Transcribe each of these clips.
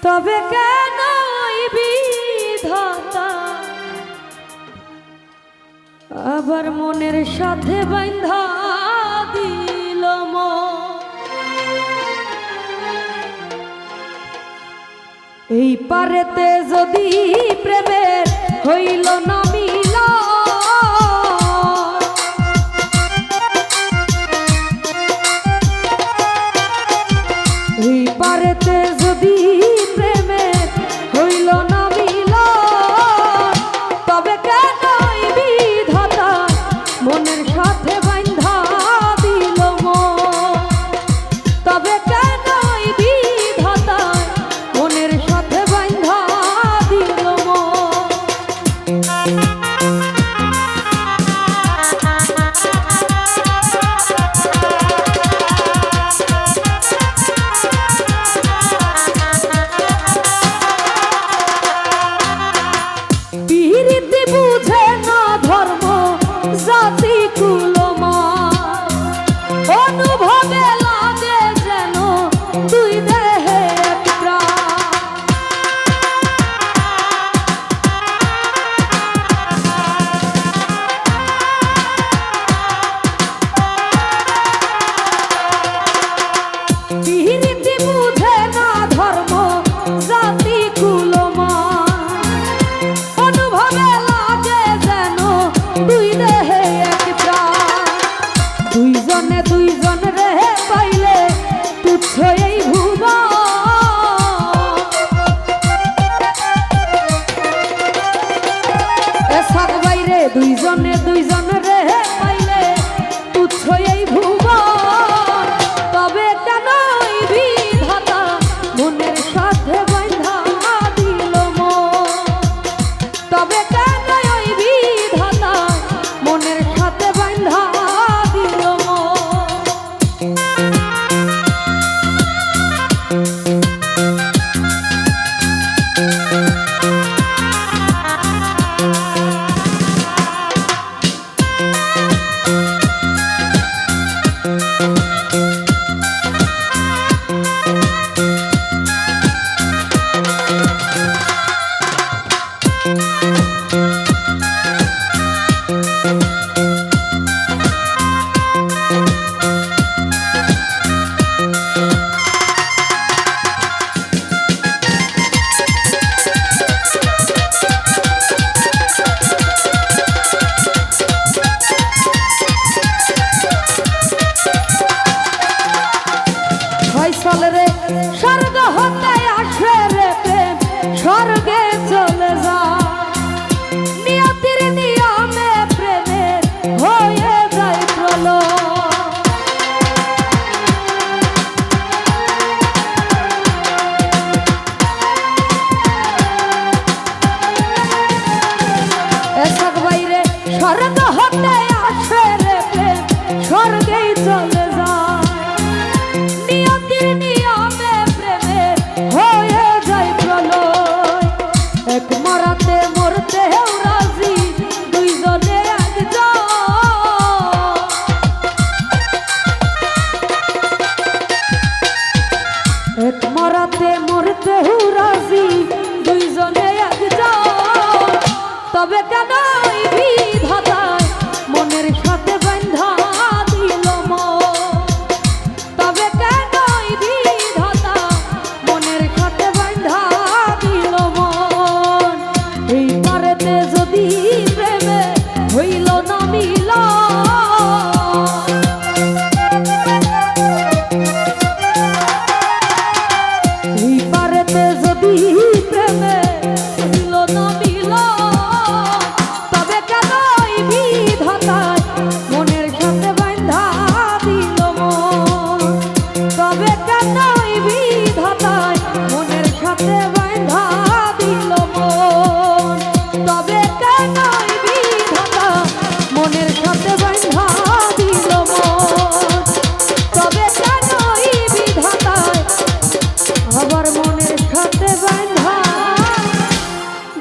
তবে কেন বিধাতা আবার মনের সাথে বাঁধা দিল এই পারেতে যদি প্রেমের হইল না মিলা এই পারেতে যদি প্রেমের হইল না মিলা তবে কেন বিধাতা মনের সাথে বাঁধা দিল তবে কেন বিধাতা মনের সাথে বাঁধা দিল পিরিতি বুঝে না ধর্ম জাতি কুলমা অনুভবে লাগে যেন দুই দেহে এক প্রাণ পিরিতি বুঝে না ধর্ম জাতি কুলমা অনুভবে লাগে যেন দুই দেহে এক প্রাণ দুইজনে দুইজন রে পাইলে তুচ্ছ এই ভুবন এসক বাইরে দুইজনে দুইজন রে পাইলে তুচ্ছ এই ভুবন তবে কেন বিধাতা মনের সাথে বাঁধা দিল তবে কেন বিধাতা মনের সাথে বাঁধা দিল রে স্বর্গ হতে আসে রে প্রেম স্বর্গে চলে যা নিয়তির নিয়মে প্রেমে হয়ে যায় প্রলয় এসক বাইরে স্বর্গ হতে আসে রে প্রেম স্বর্গেই চলে যায় নিয়তির নিয়মে প্রেমে হয়ে যায় প্রলয় এক মরাতে মরতে রাজি দুইজনে একজন এক মরাতে মরতে রাজি দুইজনে একজন তবে কেন বিধাতা মনের সাথে বাঁধা দিল তবে কেন বিধাতা মনের সাথে বাঁধা দিল এই পারেতে যদি প্রেমে হইল না মিলা এই পারেতে যদি প্রেমে হইল না মিলা তবে কেন বিধাতা মনের সাথে বাঁধা দিল তবে কেন বিধাতা মনের সাথে বাঁধা দিল তবে কেন বিধাতা মনের সাথে বাঁধা দিল তবে কেন বিধাতা আবার মনের সাথে বাঁধা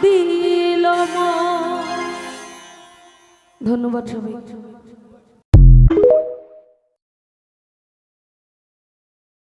দিল ধন্যবাদ সবাই।